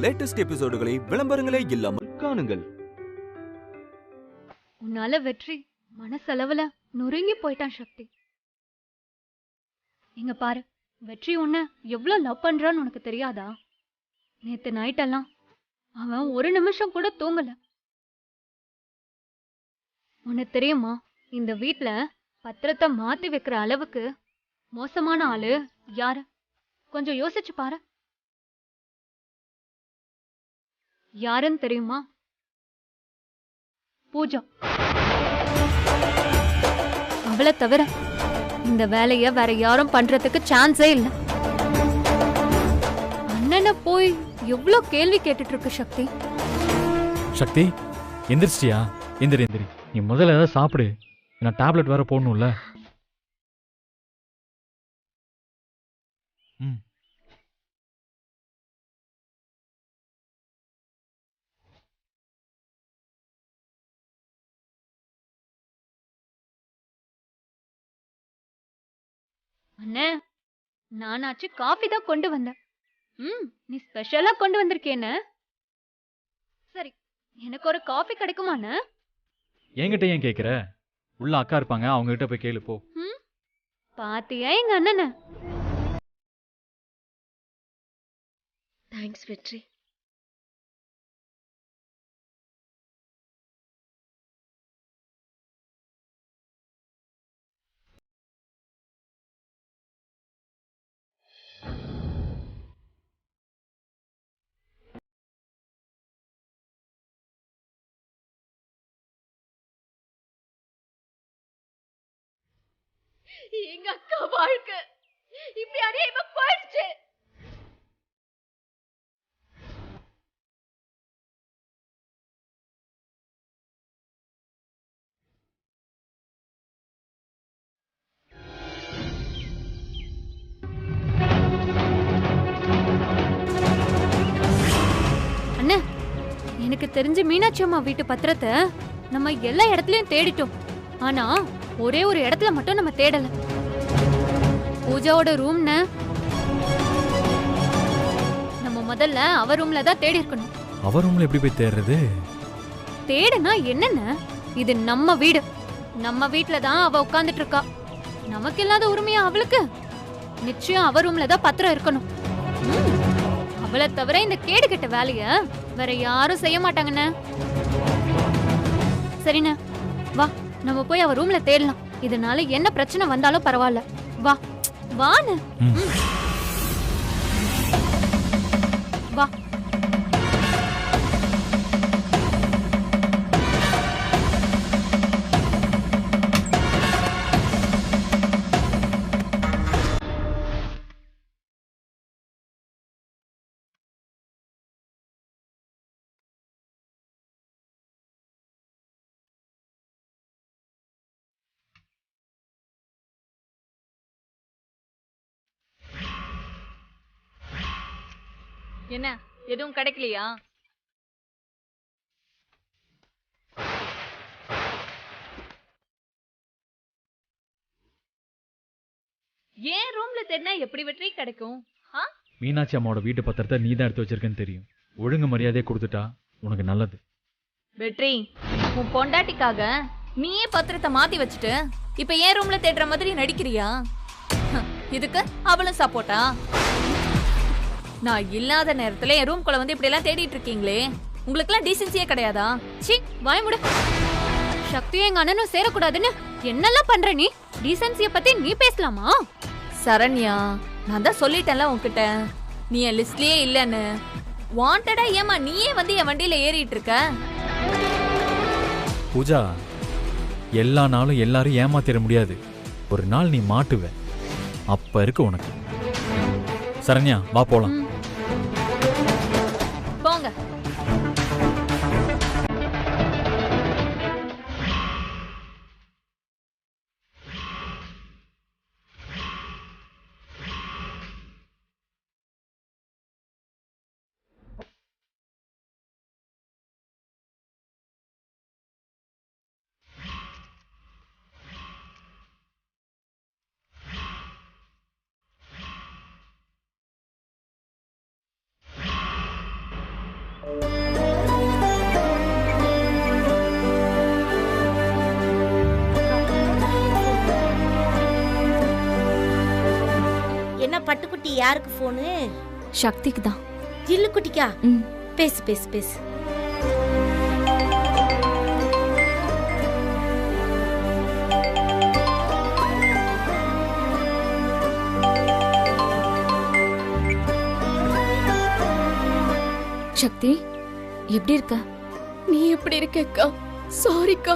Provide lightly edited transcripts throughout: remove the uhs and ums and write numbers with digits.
Latest எபிசோடுகளை விளம்பரங்களே இல்லாமல் காணுங்கள். உன்னால வெற்றி மனசளவுல நொறுங்கி போயிட்டான் சக்தி. இங்க பாரு, வெற்றி உன்னை எவ்வளவு லவ் பண்றான்னு உனக்கு தெரியாதா? நேத்து நைட்டெல்லாம் அவன் ஒரு நிமிஷம் கூட தூங்கல. உனக்கு தெரியுமா, இந்த வீட்ல பத்திரத்தை மாத்தி வைக்கிற அளவுக்கு மோசமான ஆளு யாரு? கொஞ்சம் யோசிச்சு பாரு. யாருன்னு தெரியுமா? பூஜா. அவளை தவிர இந்த வேலைய வேற யாரும் பண்றதுக்கு சான்ஸே இல்ல. அண்ணனை போய் எவ்வளவு கேள்வி கேட்டுட்டு இருக்கு சக்தி. சக்தி, எந்திரிச்சியா? எந்திரி. நீ முதல்ல ஏதாவது சாப்பிடு. நான் டேப்லெட் வேற போடணும்ல. அண்ணே, நானாச்சு காஃபி தான் கொண்டு வந்தேன். நீ ஸ்பெஷலா கொண்டு வந்திருக்கேன்னு. சரி, எனக்கு ஒரு காஃபி கிடைக்குமாண்ணே? என்கிட்ட ஏன் கேக்குற? உள்ள அக்கா இருப்பாங்க, அவங்க கிட்ட போய் கேளு போ. பாத்தியா எங்க அண்ணனை? தேங்க்ஸ் வெற்றி. எங்க அக்கா வாழ்க்கை இப்படி அநியாயமா போயிடுச்சு. அண்ணே, எனக்கு தெரிஞ்சு மீனாட்சி அம்மா வீட்டு பத்திரத்தை நம்ம எல்லா இடத்துலயும் தேடிட்டோம். ஆனா ஒரே ஒரு இடத்துல மட்டும் நம்ம தேடல. பூஜாவோட ரூம்னு நம்ம முதல்ல அவ ரூம்ல தான் தேடி இருக்கணும். அவ ரூம்ல எப்படி போய் தேடுறது? தேடுனா என்னன்னு? இது நம்ம வீடு. நம்ம வீட்ல தான் அவ உட்கார்ந்துட்டு இருக்கா. நமக்கு இல்லாத உரிமையா அவளுக்கு? நிச்சயம் அவ ரூம்ல தான் பத்திரம் இருக்கணும். அவளை தவிர இந்த கேடு கெட்ட வேலைய வேற யாரும் செய்ய மாட்டாங்கண்ணே. சரிண்ணே, வா நம்ம போய் அவ ரூம்ல தேடலாம். இதனால என்ன பிரச்சனை வந்தாலும் பரவாயில்ல. வா வான்னு. வா. என்ன, எதுவும் கிடைக்கலையா? ஏன் ரூம்ல தேடினா எப்படி வெற்றி கிடைக்கும்? மீனாட்சி அம்மாவோட வீட்டு பத்திரத்தை நீ தான் எடுத்து வச்சிருக்கேன்னு தெரியும். ஒழுங்கு மரியாதையை கொடுத்துட்டா உனக்கு நல்லது. வெற்றி, உன் பொண்டாட்டிக்காக நீயே பத்திரத்தை மாத்தி வச்சுட்டு இப்ப ஏன் ரூம்ல தேடுற மாதிரி நடிக்கிறியா? இதுக்கு அவளும் சப்போர்ட்டா? நான் இல்லாத நேரத்துல என் ரூம்குள்ள வந்து இப்படி எல்லாம் தேடிட்டு இருக்கீங்களே, உங்களுக்கு எல்லாம் டீசென்சியே கிடையாதா? சீ, வாய் மூடு. சக்தியும் எங்க அண்ணனும் சேரக்கூடாதுன்னு என்னெல்லாம் பண்ற நீ? டீசென்சிய பத்தி நீ பேசலாமா? சரண்யா, நான் தான் சொல்லிட்டேன்ல உன்கிட்ட, நீ என் லிஸ்ட்லயே இல்லன்னு. வாண்டடா ஏமா நீயே வந்து என் வண்டியில ஏறிட்டு இருக்க? பூஜா, எல்லா நாளும் எல்லாரும் ஏமாத்திட முடியாது. ஒரு நாள் நீ மாட்டுவ. அப்ப இருக்கு உனக்கு. சரண்யா, வா போலாம். போங்க. யாருக்கு போனு? சக்திக்கு தான். ஜில்லு குட்டிக்கா? ம். பேசு பேசு பேசு. சக்தி எப்படி இருக்க? நீ எப்படி இருக்கக்கா? சாரிக்கா,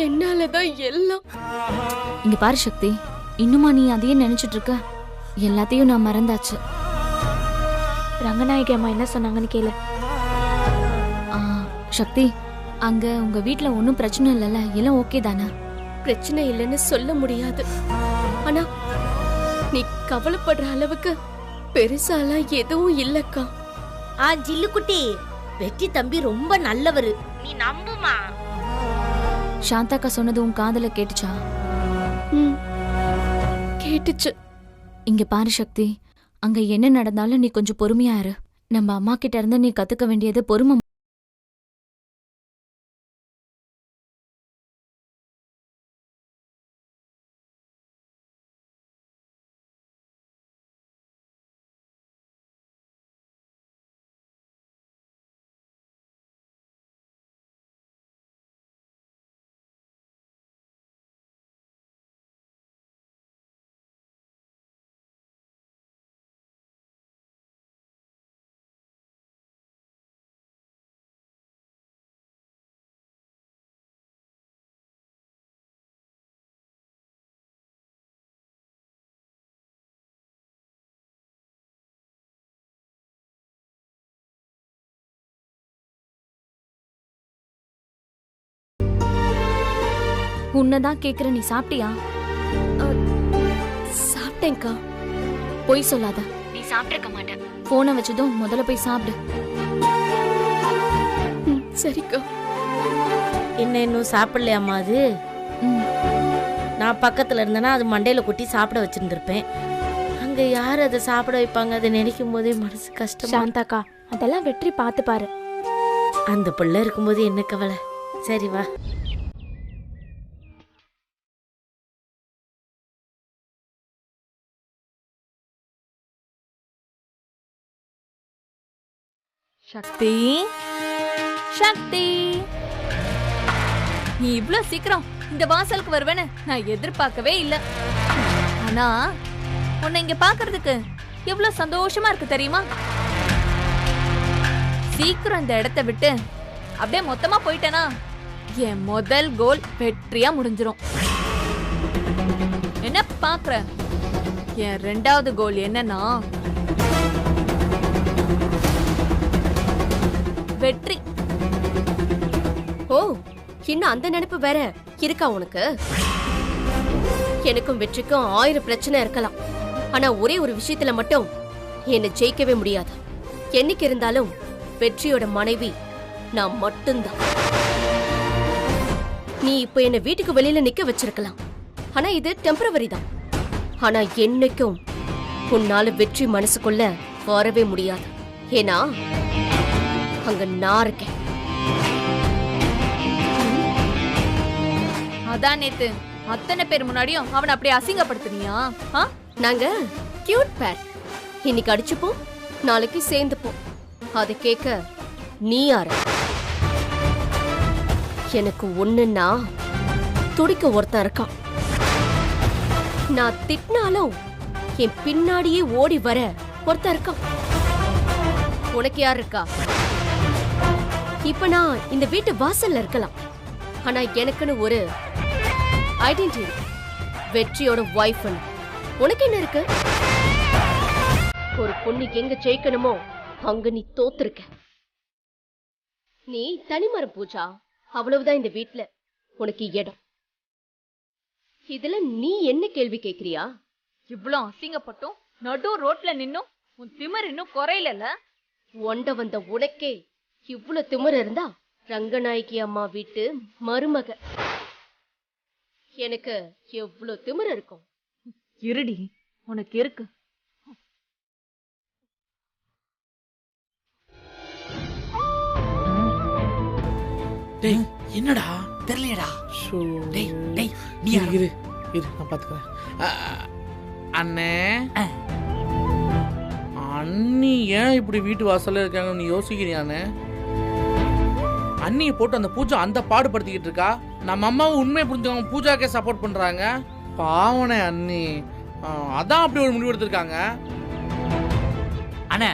என்னாலதான் எல்லாம். இங்க பாரு சக்தி, இன்னுமா நீ அதையே நினைச்சிட்டு இருக்க? எல்லாத்தையும் நான் மறந்தாச்சு. ரங்கநாயகி அம்மா என்ன சொன்னாங்கன்னு கேளு. ஆ, சக்தி, அங்க உங்க வீட்ல ஒன்னும் பிரச்சனை இல்லைல்ல? எல்லாம் ஓகே தானே? பிரச்சனை இல்லைன்னு சொல்ல முடியாது. ஆனா நீ கவலைப்படுற அளவுக்கு பெருசாலாம் எதுவும் இல்லக்கா. ஜில்லு குட்டி, வெற்றி தம்பி ரொம்ப நல்லவரு, நீ நம்புமா? சாந்தாக்கா சொன்னது உன் காதுல கேட்டுச்சா? ம், கேட்டுச்சு. இங்க பாரு சக்தி, அங்க என்ன நடந்தாலும் நீ கொஞ்சம் பொறுமையா இரு. நம்ம அம்மா கிட்ட இருந்து நீ கத்துக்க வேண்டியது பொறுமை. உன்னதான் கேக்குற, நீ சாப்பிட்டியா? சாப்பிட்டேன்க்கா. பொய் சொல்லாத, நீ சாப்பிட்டிருக்க மாட்ட. போனை வச்சதும் முதல்ல போய் சாப்பிடு. ம், சரிக்கா. என்ன இன்னும் சாப்பிடலையாம்மா? அது ம். நான் பக்கத்துல இருந்தேன்னா அது மண்டையில கொட்டி சாப்பிட வச்சிருந்திருப்பேன். அங்க யார் அதை சாப்பிட வைப்பாங்க? அதை நினைக்கும் போதே மனசு கஷ்டமா. சாந்தாக்கா, அதெல்லாம் வெற்றி பார்த்து பாரு. அந்த பிள்ளை இருக்கும்போது என்ன கவலை? சரி வா. சக்தி, சக்தி, நீ இவ்ளோ சீக்கிரம் இந்த வாசலுக்கு வருவேன்னு நான் எதிர்பார்க்கவே இல்ல. ஆனா உன்னை இங்க பாக்குறதுக்கு எவ்வளவு சந்தோஷமா இருக்கு தெரியுமா? சீக்கிரம் இந்த இடத்தை விட்டு அப்படியே மொத்தமா போயிட்டேனா என் முதல் கோல் வெற்றியா முடிஞ்சிரும். என்ன பாக்குற? என் ரெண்டாவது கோல் என்னன்னா வெற்றி. ஓ, இன்னும் அந்த நினைப்பு வேற இருக்கா உனக்கு? எனக்கும் வெற்றிக்கும் 1000 பிரச்சனை இருக்கலாம். ஆனா ஒரே ஒரு விஷயத்துல மட்டும் என்னை ஜெயிக்கவே முடியாது. என்னைக்கு இருந்தாலும் வெற்றியோட மனைவி நான் மட்டும்தான். நீ இப்ப என்ன வீட்டுக்கு வெளியில நிக்க வச்சிருக்கலாம். ஆனா இது டெம்பரவரி தான். ஆனா என்னைக்கும் உன்னால வெற்றி மனசுக்குள்ள வரவே முடியாது. ஏன்னா அங்க நான் இருக்கேன். அதான் நேத்து அத்தனை பேர் முன்னாடியும் அவனை அப்படி அசிங்கப்படுத்துனியா? நாங்க கியூட் பேர். இன்னைக்கு அடிச்சுப்போம், நாளைக்கு சேர்ந்துப்போம். அதை கேட்க நீ யாரு? எனக்கு ஒண்ணுன்னா துடிக்க ஒருத்தன் இருக்கான். நான் திட்டினாலும் என் பின்னாடியே ஓடி வர ஒருத்தன் இருக்கான். உனக்கு யார் இருக்கா? இப்ப நான் இந்த வீட்டு வாசல்ல இருக்கலாம். ஆனா எனக்குன்னு ஒரு ஐடென்டிட்டி இருக்கு. வெற்றியோட வைஃப். உனக்கு என்ன இருக்கு? ஒரு பொண்ணுக்கு எங்க ஜெயிக்கணுமோ அங்க நீ தோத்துருக்க. நீ தனிமரம் பூஜா, அவ்வளவுதான் இந்த வீட்ல உனக்கு இடம். இதுல நீ என்ன கேள்வி கேக்குறியா? இவ்ளோ அசிங்கப்பட்டும் நடு ரோட்ல நின்னும் உன் திமிர் இன்னும் குறையல. ஒண்ட வந்த உனக்கே இவ்வளவு திமிரு இருந்தா ரங்கநாயகி அம்மா வீட்டு மருமக எனக்கு எவ்வளவு திமிரு இருக்கும்? இருடி, உனக்கு இருக்கு. டேய் என்னடா தெரியலடா. டேய் டேய் நீ இரு நான் பாத்துக்கிறேன். அண்ணே அண்ணி ஏன் இப்படி வீட்டு வாசல்ல இருக்காங்கன்னு நீ யோசிக்கிறியானே? அண்ணியை போட்டு அந்த பூஜா அந்த பாடுபடுத்திக்கிட்டு இருக்கா. நம்ம அம்மாவும் உண்மையை புரிஞ்சவங்க பூஜாக்கே சப்போர்ட் பண்றாங்க. பாவனே அண்ணி, அதான் அப்படி ஒரு முடிவு எடுத்திருக்காங்க. அண்ணே,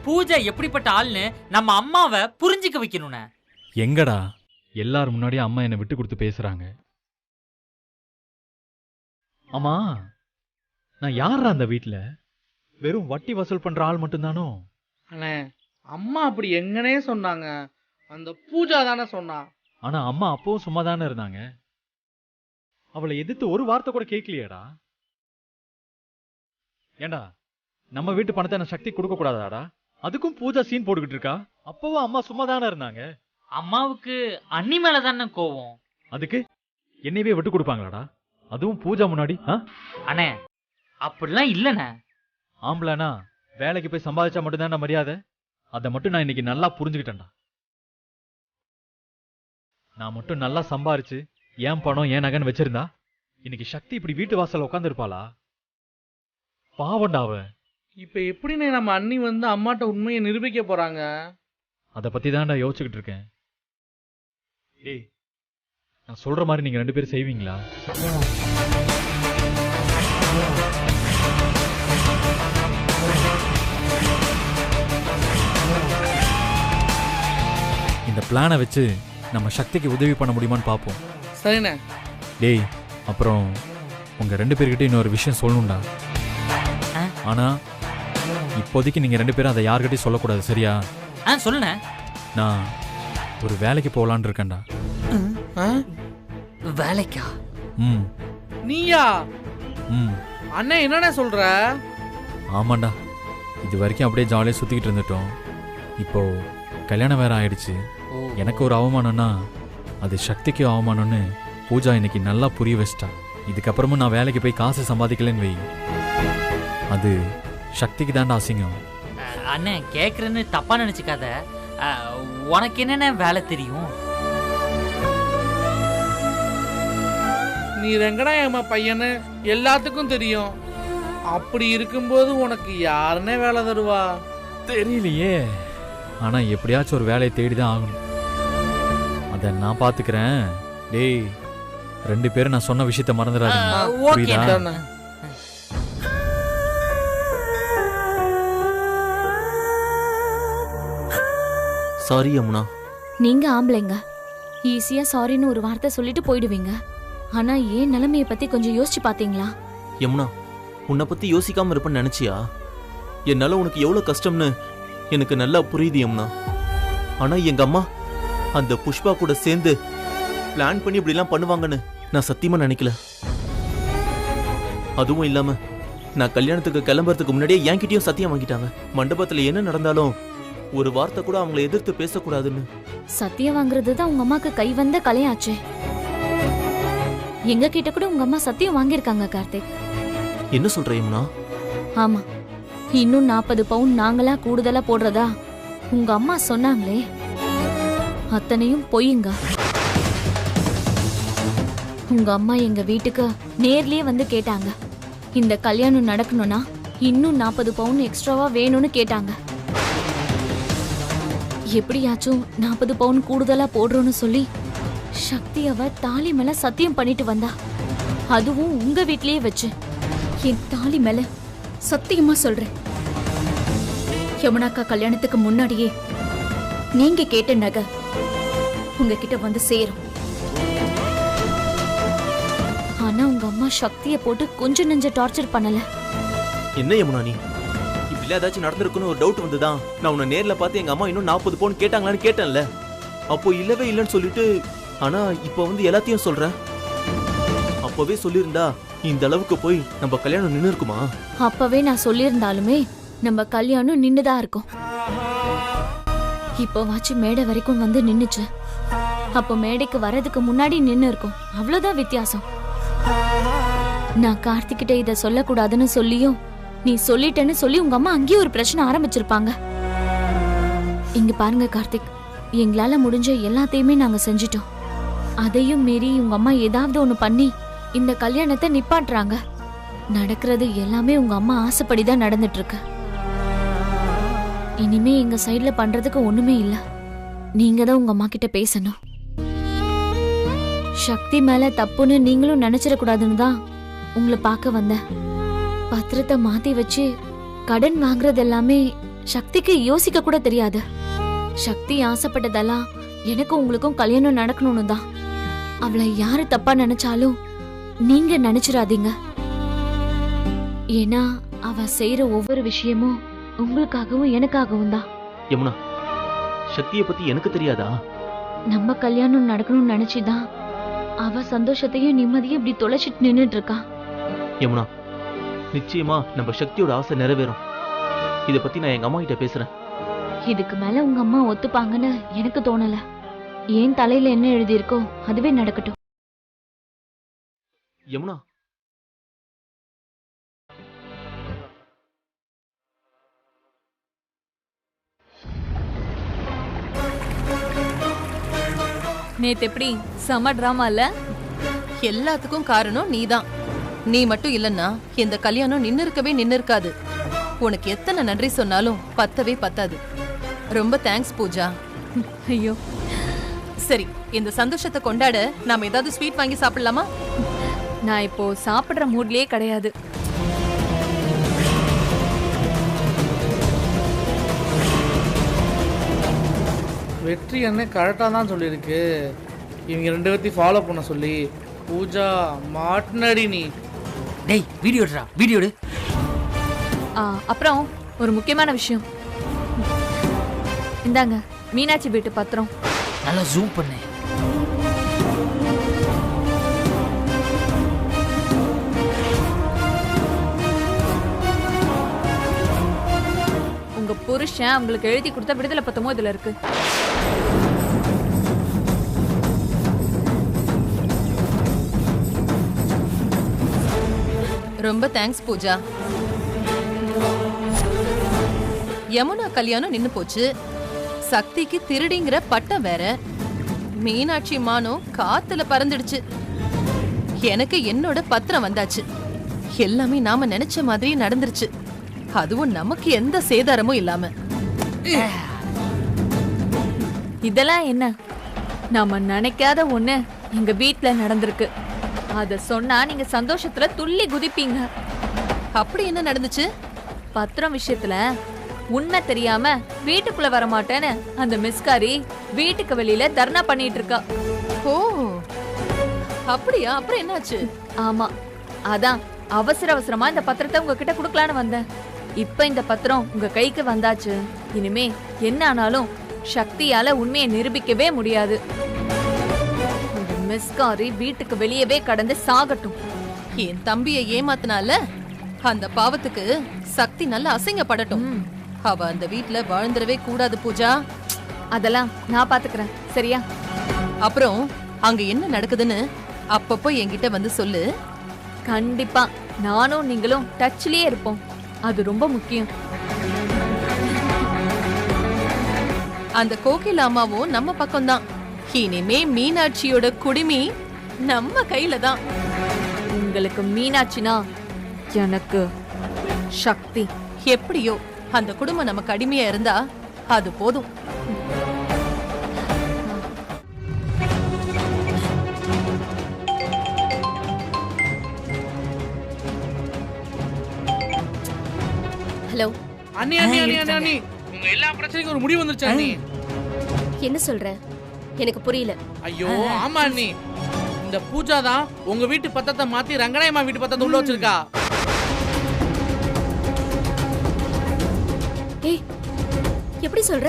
பூஜா எப்படிப்பட்ட ஆள்னு நம்ம அம்மாவை புரிஞ்சுக்க வைக்கணும்னே. எங்கடா எல்லாரும் முன்னாடியே அம்மா என்னை விட்டு கொடுத்து பேசுறாங்க. ஆமா, நான் யாரா அந்த வீட்டுல? வெறும் வட்டி வசூல் பண்ற ஆள் மட்டும்தானோ? அண்ணே, அம்மா அப்படி எங்கனே சொன்னாங்க, அந்த பூஜா தானே சொன்னா. ஆனா அம்மா அப்பவும் சும்மா தானே இருந்தாங்க. அவளை எதிர்த்து ஒரு வார்த்தை கூட கேட்கலையாடா? ஏண்டா, நம்ம வீட்டு பணத்தை நான் சக்தி கொடுக்க கூடாதாடா? அதுக்கும் பூஜா சீன் போட்டுக்கிட்டு இருக்கா. அப்பவும் அம்மா சும்மா தானே இருந்தாங்க. அம்மாவுக்கு அண்ணி மேல தானே கோவம். அதுக்கு என்னையவே விட்டு கொடுப்பாங்களாடா? அதுவும் பூஜா முன்னாடி? அண்ணே, அப்படிலாம் இல்லண்ணே. ஆம்பளனா வேலைக்கு போய் சம்பாதிச்சா மட்டும்தான் மரியாதை. அதை மட்டும் நான் இன்னைக்கு நல்லா புரிஞ்சுக்கிட்டேன்டா. நான் மட்டும் நல்லா சம்பாரிச்சு ஏன் பணம் ஏன் நகன் வச்சிருந்தா இன்னைக்கு சக்தி இப்படி வீட்டு வாசல்ல உட்கார்ந்து இருப்பாளா? பாவண்டா அவ. இப்ப எப்படின்னு நம்ம அண்ணி வந்து அம்மாட்ட உண்மையை நிரூபிக்க போறாங்க? அதை பத்தி தான்டா யோசிச்சுக்கிட்டு இருக்கேன். டேய், நான் சொல்ற மாதிரி நீங்க 2 பேரும் செய்வீங்களா? இந்த பிளானை வச்சு நம்ம சக்திக்கு உதவி பண்ண முடியுமான்னு பார்ப்போம். சரிண்ணே. டேய், அப்புறம் உங்க 2 பேர்கிட்ட இன்னொரு விஷயம் சொல்லணும்டா. ஆனா இப்போதைக்கு நீங்க 2 பேரும் அதை யார்கிட்டயும் சொல்லக்கூடாது, சரியா? சொல்லுண்ணே. நான் ஒரு வேலைக்கு போகலான்னு இருக்கேன்டா. வேலைக்கா? நீயா? அண்ணே, என்னண்ணே சொல்ற? ஆமாண்டா, இது வரைக்கும் அப்படியே ஜாலியாக சுத்திக்கிட்டு இருந்துட்டோம். இப்போ கல்யாணம் வேற ஆயிடுச்சு. எனக்கு ஒரு அவமானம்னா அது சக்திக்கு அவமானம்னு பூஜா இன்னைக்கு நல்லா புரிய வச்சிட்டா. இதுக்கப்புறமும் நான் வேலைக்கு போய் காசு சம்பாதிக்கலன்னு வை, அது சக்திக்கு தாண்டா அசிங்கம். அண்ணே, கேக்குறேன்னு தப்பா நினைச்சுக்காத. உனக்கு என்னென்ன வேலை தெரியும்? நீ ரெங்கடாயம்மா பையனு எல்லாத்துக்கும் தெரியும். அப்படி இருக்கும்போது உனக்கு யாருன்னே வேலை தருவா? தெரியலையே. ஆனா எப்படியாச்சும் ஒரு வேலையை தேடிதான் ஆகணும். அதை நான் பாத்துக்கிறேன். டேய், 2 பேரும் நான் சொன்ன விஷயத்த மறந்துடாதீங்க. சாரி யமுனா. நீங்க ஆம்பளைங்க ஈஸியா சாரின்னு ஒரு வார்த்தை சொல்லிட்டு போயிடுவீங்க. ஆனா ஏன் நிலைமையை பத்தி கொஞ்சம் யோசிச்சு பாத்தீங்களா? யமுனா, உன்னை பத்தி யோசிக்காம இருப்பேன்னு நினைச்சியா? என்னால உனக்கு எவ்வளவு கஷ்டம்னு எனக்கு நல்லா புரியுது யமுனா. ஆனா எங்க அம்மா அந்த புஷ்பா கூட சேர்ந்து பிளான் பண்ணி இப்படி எல்லாம் பண்ணுவாங்கன்னு நான் சத்தியமா நினைக்கல. அதுவும் இல்லாம நான் கல்யாணத்துக்கு கிளம்புறதுக்கு முன்னாடியே என்கிட்டயும் சத்தியம் வாங்கிட்டாங்க. மண்டபத்துல என்ன நடந்தாலும் ஒரு வார்த்தை கூட அவங்களை எதிர்த்து பேசக்கூடாதுன்னு. சத்தியம் வாங்குறது தான் உங்க அம்மாக்கு கை வந்த கலையாச்சே. எங்க கிட்ட கூட உங்க அம்மா சத்தியம் வாங்கியிருக்காங்க கார்த்திக். என்ன சொல்ற யமுனா? ஆமா, இன்னும் 40 பவுன் நாங்களா கூடுதலா போடுறதா உங்க அம்மா சொன்னாங்களே, அத்தனையும் பொய்யுங்க. உங்க அம்மா எங்க வீட்டுக்கு நேர்லயே வந்து கேட்டாங்க. இந்த கல்யாணம் நடக்கணும்னா இன்னும் 40 பவுன் எக்ஸ்ட்ராவா வேணும்னு கேட்டாங்க. எப்படியாச்சும் 40 பவுன் கூடுதலா போடுறோன்னு சொல்லி சக்தி அவ தாலி மேல சத்தியம் பண்ணிட்டு வந்தா. அதுவும் உங்க வீட்லயே வச்சு. என் தாலி மேல சத்தியமா சொல்றேன், யமுனாக்கா கல்யாணத்துக்கு முன்னாடியே நீங்க கேட்ட நகை உங்ககிட்ட வந்து சேரும். ஆனா உங்க அம்மா சக்தியை போட்டு கொஞ்சம் நெஞ்ச டார்ச்சர் பண்ணல. என்ன யமுனா நீ? இப்படி ஏதாச்சும் நடந்திருக்குன்னு ஒரு டவுட் வந்துதான் நான் உன்னை நேர்ல பார்த்து எங்க அம்மா இன்னும் 40 பவுன் கேட்டாங்களான்னு கேட்டேன்ல. அப்போ இல்லவே இல்லைன்னு சொல்லிட்டு, ஆனா இப்போ வந்து எல்லாத்தையும் சொல்ற. அப்பவே சொல்லியிருந்தா இந்த அளவுக்கு போய் நம்ம கல்யாணம் நின்று இருக்குமா? அப்பவே நான் சொல்லியிருந்தாலுமே நம்ம கல்யாணம் நின்னுதான் இருக்கும். இப்போவாச்சும் மேடை வரைக்கும் வந்து நின்னுச்சு. அப்போ மேடைக்கு வர்றதுக்கு முன்னாடி நின்னு இருக்கும். அவ்வளவுதான் வித்தியாசம். நான் கார்த்திகிட்ட இத சொல்லக்கூடாதுன்னு சொல்லியும் நீ சொல்லிட்டேன்னு சொல்லி உங்க அம்மா அங்கேயே ஒரு பிரச்சனை ஆரம்பிச்சிருப்பாங்க. இங்க பாருங்க கார்த்திக், எங்களால முடிஞ்ச எல்லாத்தையுமே நாங்க செஞ்சிட்டோம். அதையும் மீறி உங்க அம்மா ஏதாவது ஒண்ணு பண்ணி இந்த கல்யாணத்தை நிப்பாட்டுறாங்க. நடக்கிறது எல்லாமே உங்க அம்மா ஆசைப்படிதான் நடந்துட்டு இருக்கு. இனிமே எங்க சைடுல பண்றதுக்கு ஒண்ணுமே இல்ல. நீங்க தான் உங்க அம்மா கிட்ட பேசணும். சக்தி மேல தப்புன்னு நீங்களும் நினைச்சிடக்கூடாதுன்னு தான் உங்களை பார்க்க வந்தேன். பத்திரத்தை மாத்தி வச்சு கடன் வாங்குறது எல்லாமே சக்திக்கு யோசிக்க கூட தெரியாது. சக்தி ஆசைப்பட்டதெல்லாம் எனக்கும் உங்களுக்கும் கல்யாணம் நடக்கணும்னு தான். அவளை யாரு தப்பா நினைச்சாலும் நீங்க நினைச்சிடாதீங்க. ஏன்னா அவ செய்யற ஒவ்வொரு விஷயமும் உங்களுக்காகவும் எனக்காகவும் தான். யமுனா, சக்தியை பத்தி எனக்கு தெரியாதா? நம்ம கல்யாணம் நடக்கணும்னு நினைச்சுதான் அவ சந்தோஷத்தையும் நிம்மதியும் இப்படி தொலைச்சிட்டு நின்னுட்டு இருக்கா. யமுனா, நிச்சயமா நம்ம சக்தியோட ஆசை நிறைவேறும். இத பத்தி நான் எங்க அம்மா கிட்ட பேசுறேன். இதுக்கு மேல உங்க அம்மா ஒத்துப்பாங்கன்னு எனக்கு தோணல. ஏன் தலையில என்ன எழுதியிருக்கோ அதுவே நடக்கட்டும். யமுனா, நேத்து எப்படி செம டிராமா இல்ல? எல்லாத்துக்கும் காரணம் நீதான். நீ மட்டும் இல்லன்னா இந்த கல்யாணம் நின்னு இருக்காது. உனக்கு எத்தனை நன்றி சொன்னாலும் பத்தவே பத்தாது. ரொம்ப தேங்க்ஸ் பூஜா. ஐயோ, சரி, இந்த சந்தோஷத்தை கொண்டாட நாம ஏதாவது ஸ்வீட் வாங்கி சாப்பிடலாமா? நான் இப்போ சாப்பிடுற மூட்லயே கிடையாது. வெற்றி என்ன கரெக்டாக தான் சொல்லியிருக்கு. இவங்க 2 பேர்த்தையும் ஃபாலோ பண்ண சொல்லி பூஜா மாட்டினடி நீ. டேய் வீடியோடா, வீடியோடு. அப்புறம் ஒரு முக்கியமான விஷயம். இந்தாங்க மீனாட்சி வீட்டு பத்திரம். நல்லா ஜூம் பண்ணு. உங்க புருஷன் உங்களுக்கு எழுதி கொடுத்த விடுதலை பத்தமோ இதுல இருக்கு. ரொம்ப தேங்க்ஸ் பூஜா. யமுனா கல்யாணம் நின்னு போச்சு. சக்திக்கு திருடிங்கிற பட்டம் வேற. மீனாட்சி மானம் காத்துல பறந்துடுச்சு. எனக்கு என்னோட பத்திரம் வந்தாச்சு. எல்லாமே நாம நினைச்ச மாதிரி நடந்துருச்சு. அதுவும் நமக்கு எந்த சேதாரமும் இல்லாம. இதெல்லாம் என்ன? நாம நினைக்காத ஒண்ணு எங்க வீட்ல நடந்திருக்கு. அத சொன்னா நீங்க சந்தோஷத்துல துள்ளி குதிப்பீங்க. அப்படி என்ன நடந்துச்சு? பத்திரம் விஷயத்துல உண்மை தெரியாம வீட்டுக்குள்ள வர மாட்டேன்னு அந்த மிஸ்காரி வீட்டுக்கு வெளியில தர்ணா பண்ணிட்டு இருக்கா. ஓ அப்படியா? அப்புறம் என்னாச்சு? ஆமா, அதான் அவசரமா இந்த பத்திரத்தை உங்ககிட்ட குடுக்கலான்னு வந்தேன். இப்ப இந்த பத்திரம் உங்க கைக்கு வந்தாச்சு. இனிமே என்ன ஆனாலும் சக்தியால உண்மையை நிரூபிக்கவே முடியாது. இந்த மிஸ்காரி வீட்டுக்கு வெளியவே கடந்து சாகட்டும். என் தம்பியை ஏமாத்தினால அந்த பாவத்துக்கு சக்தி நல்ல அசிங்கப்படட்டும். அவ அந்த வீட்ல வாழ்ந்துடவே கூடாது பூஜா. அதெல்லாம் நான் பாத்துக்கிறேன், சரியா? அப்புறம் அங்க என்ன நடக்குதுன்னு அப்பப்போ என்கிட்ட வந்து சொல்லு. கண்டிப்பா நானும் நீங்களும் டச்லயே இருப்போம். அது ரொம்ப முக்கியம். அந்த கோகில அம்மாவும் நம்ம பக்கம்தான். இனிமே மீனாட்சியோட குடிமி நம்ம கையில தான். உங்களுக்கு மீனாட்சினா எனக்கு சக்தி. எப்படியோ அந்த குடும்பம் நமக்கு அடிமையா இருந்தா அது போதும். ஹலோ அண்ணி அண்ணி அண்ணி அண்ணி அண்ணி, உங்க எல்லா பிரச்சனைக்கும் ஒரு முடிவு வந்துருச்சு அண்ணி. என்ன சொல்ற? எனக்கு புரியல. ஐயோ ஆமா அண்ணி, இந்த பூஜா தான் உங்க வீட்டு பத்தத்தை மாத்தி ரங்கநாயம்மா வீட்டு பத்தத்தை உள்ள வச்சிருக்கா. ஏய், எப்படி சொல்ற?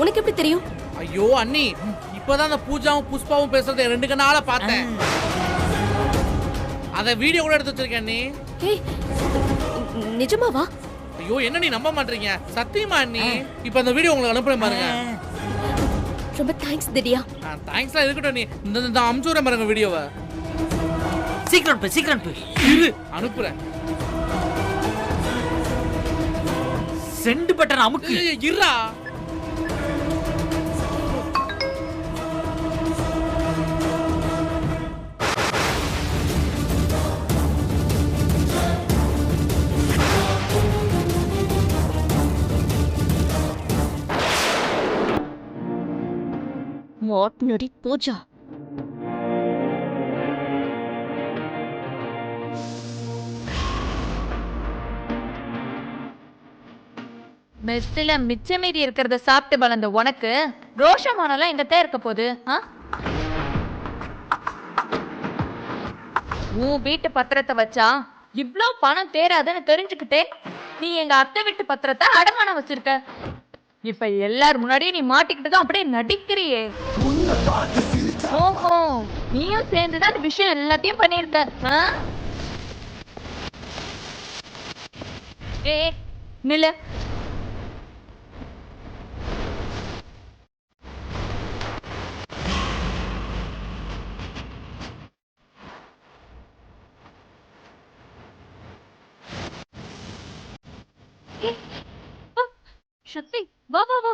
உனக்கு எப்படி தெரியும்? ஐயோ அண்ணி, இப்பதான் அந்த பூஜாவும் புஷ்பாவும் பேசுறதை 2 கண்ணால பார்த்தேன். அத வீடியோ கூட எடுத்து வச்சிருக்கேன் அண்ணி. ஏய், நிஜமாவா? ஐயோ என்ன நீ நம்ப மாட்டீங்க? சத்தியமா அண்ணி, இப்ப அந்த வீடியோ உங்களுக்கு அனுப்புறேன் பாருங்க. ரொம்ப தேங்க்ஸ் திவ்யா. தேங்க்ஸ்லாம் இருக்கட்டும் அண்ணி. இந்த அம்சூரே பாருங்க வீடியோவை. சீக்கிரம் போய் இரு அனுப்புறேன். சென்ட் பட்டன் அமுக்கு. இருடா. மாட்டினடி பூஜா. மெஸ்ல மிச்ச மீதி இருக்கிறத சாப்பிட்டு வளர்ந்த உனக்கு ரோஷமானலாம் எங்கத்தான் இருக்க போகுது? உன் வீட்டு பத்திரத்தை வச்சா இவ்ளோ பணம் தேராதுன்னு தெரிஞ்சுக்கிட்டே நீ எங்க அத்தை வீட்டு பத்திரத்தை அடமானம் வச்சிருக்க. இப்ப எல்லாரும் முன்னாடியும் நீ மாட்டிக்கிட்டதும் அப்படியே நடிக்கிறியே. ஓஹோ, நீயும் சேர்ந்துதான் அந்த விஷயம் எல்லாத்தையும் பண்ணிருக்க. ஏ நில்ல. சக்தி வா வா வா.